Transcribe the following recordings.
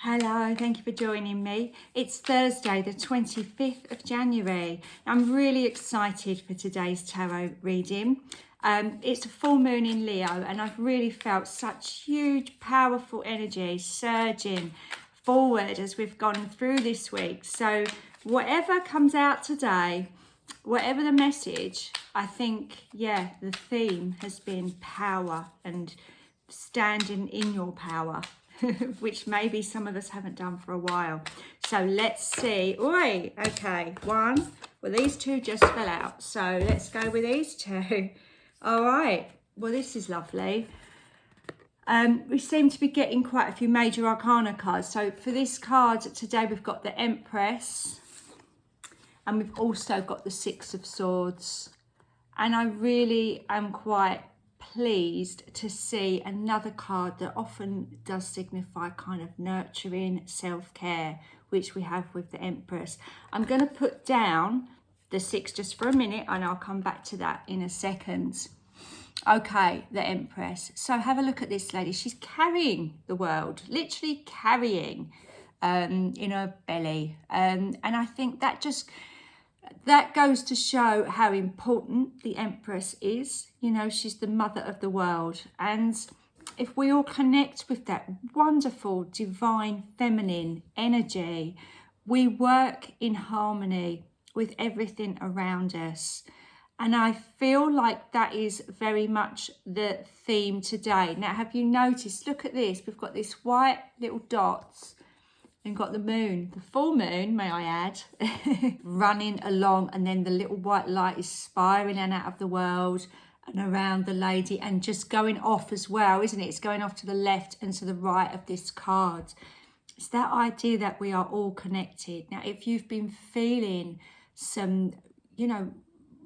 Hello, thank you for joining me. It's Thursday, the 25th of January. I'm really excited for today's tarot reading. It's a full moon in Leo, and I've really felt such huge, powerful energy surging forward as we've gone through this week. So whatever comes out today, whatever the message, I think, the theme has been power and standing in your power. Which maybe some of us haven't done for a while. So let's see. Oi, okay, one. Well, these two just fell out. So let's go with these two. All right. Well, this is lovely. We seem to be getting quite a few major arcana cards. So for this card today, we've got the Empress. And we've also got the Six of Swords. And I really am quite pleased to see another card that often does signify kind of nurturing, self-care, which we have with the Empress. I'm going to put down the six just for a minute and I'll come back to that in a second. Okay, the Empress. So have a look at this lady. She's carrying the world, literally carrying in her belly. And I think that goes to show how important the Empress is. You know, she's the mother of the world. And if we all connect with that wonderful, divine, feminine energy, we work in harmony with everything around us. And I feel like that is very much the theme today. Now, have you noticed, look at this, we've got this white little dots and got the moon, the full moon, may I add, running along, and then the little white light is spiraling out of the world and around the lady and just going off as well, isn't it? It's going off to the left and to the right of this card. It's that idea that we are all connected. Now, if you've been feeling some,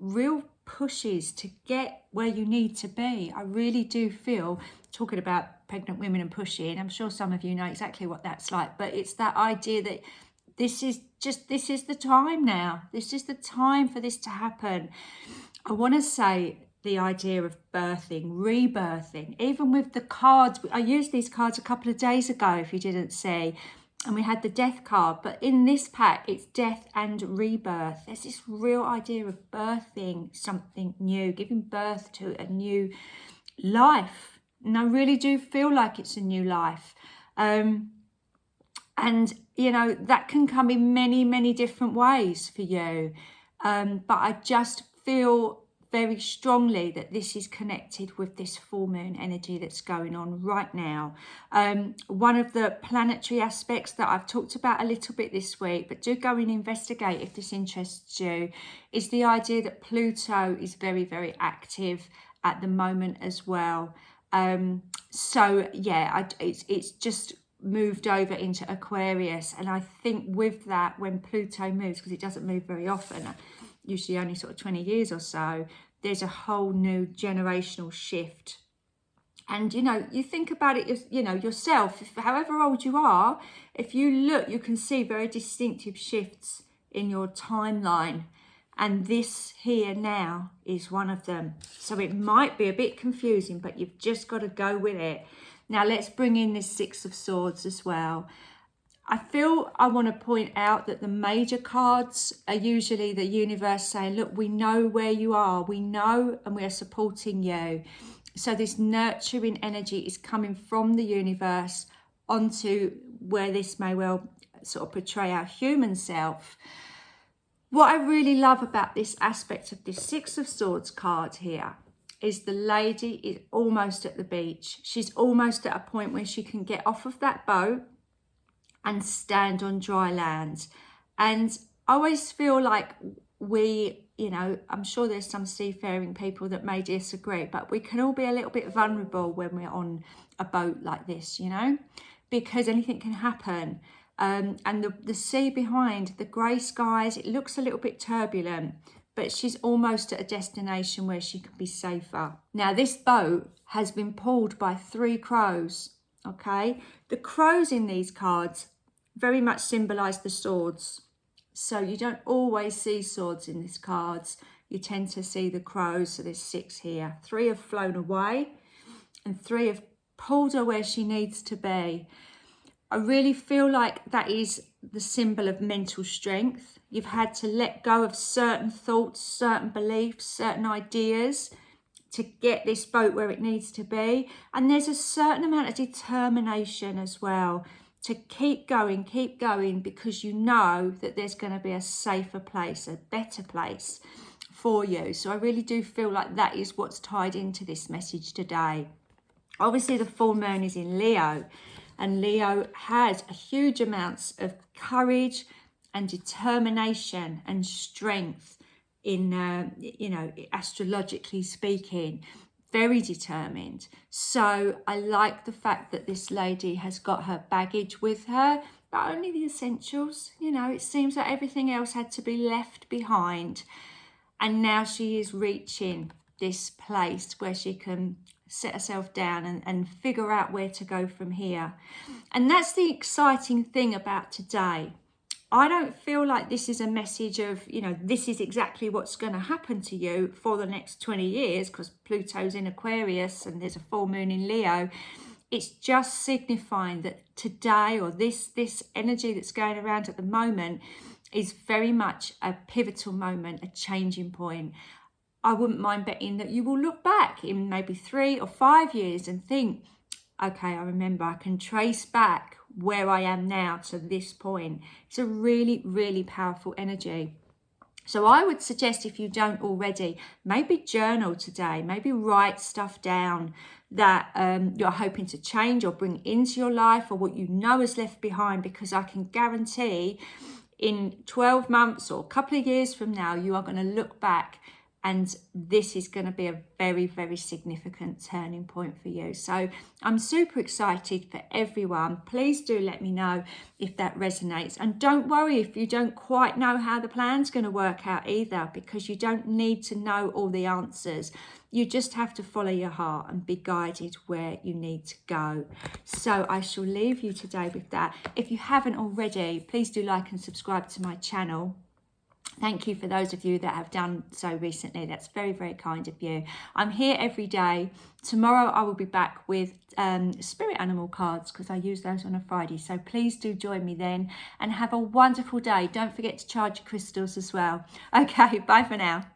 real pushes to get where you need to be, I really do feel, talking about pregnant women and pushing, I'm sure some of you know exactly what that's like, but it's that idea that this is the time now. This is the time for this to happen. I want to say the idea of birthing, rebirthing, even with the cards. I used these cards a couple of days ago, if you didn't see, and we had the death card, but in this pack, it's death and rebirth. There's this real idea of birthing something new, giving birth to a new life. And I really do feel like it's a new life. And, that can come in many, many different ways for you. But I just feel very strongly that this is connected with this full moon energy that's going on right now. One of the planetary aspects that I've talked about a little bit this week, but do go and investigate if this interests you, is the idea that Pluto is very, very active at the moment as well. It's just moved over into Aquarius, and I think with that, when Pluto moves, because it doesn't move very often, usually only sort of 20 years or so, there's a whole new generational shift. And you think about it, yourself, however old you are, if you look, you can see very distinctive shifts in your timeline. And this here now is one of them. So it might be a bit confusing, but you've just got to go with it. Now let's bring in this Six of Swords as well. I feel I want to point out that the major cards are usually the universe saying, look, we know where you are. We know, and we are supporting you. So this nurturing energy is coming from the universe onto where this may well sort of portray our human self. What I really love about this aspect of this Six of Swords card here is the lady is almost at the beach. She's almost at a point where she can get off of that boat and stand on dry land. And I always feel like I'm sure there's some seafaring people that may disagree, but we can all be a little bit vulnerable when we're on a boat like this, because anything can happen. And the sea behind, the grey skies, it looks a little bit turbulent, but she's almost at a destination where she can be safer. Now, this boat has been pulled by 3 crows, okay? The crows in these cards very much symbolise the swords. So you don't always see swords in these cards. You tend to see the crows, so there's 6 here. 3 have flown away and 3 have pulled her where she needs to be. I really feel like that is the symbol of mental strength. You've had to let go of certain thoughts, certain beliefs, certain ideas to get this boat where it needs to be. And there's a certain amount of determination as well to keep going, because you know that there's going to be a safer place, a better place for you. So I really do feel like that is what's tied into this message today. Obviously, the full moon is in Leo, and Leo has a huge amounts of courage and determination and strength in, astrologically speaking, very determined. So I like the fact that this lady has got her baggage with her, but only the essentials. It seems that everything else had to be left behind. And now she is reaching this place where she can set herself down and figure out where to go from here. And that's the exciting thing about today. I don't feel like this is a message of, this is exactly what's going to happen to you for the next 20 years, because Pluto's in Aquarius and there's a full moon in Leo. It's just signifying that today, or this energy that's going around at the moment, is very much a pivotal moment, a changing point. I wouldn't mind betting that you will look back in maybe 3 or 5 years and think, okay, I remember, I can trace back where I am now to this point. It's a really, really powerful energy. So I would suggest, if you don't already, maybe journal today, maybe write stuff down that you're hoping to change or bring into your life, or what you know is left behind, because I can guarantee in 12 months or a couple of years from now, you are going to look back and this is going to be a very, very significant turning point for you. So I'm super excited for everyone. Please do let me know if that resonates. And don't worry if you don't quite know how the plan's going to work out either, because you don't need to know all the answers. You just have to follow your heart and be guided where you need to go. So I shall leave you today with that. If you haven't already, please do like and subscribe to my channel. Thank you for those of you that have done so recently. That's very, very kind of you. I'm here every day. Tomorrow I will be back with spirit animal cards, because I use those on a Friday. So please do join me then, and have a wonderful day. Don't forget to charge your crystals as well. Okay, bye for now.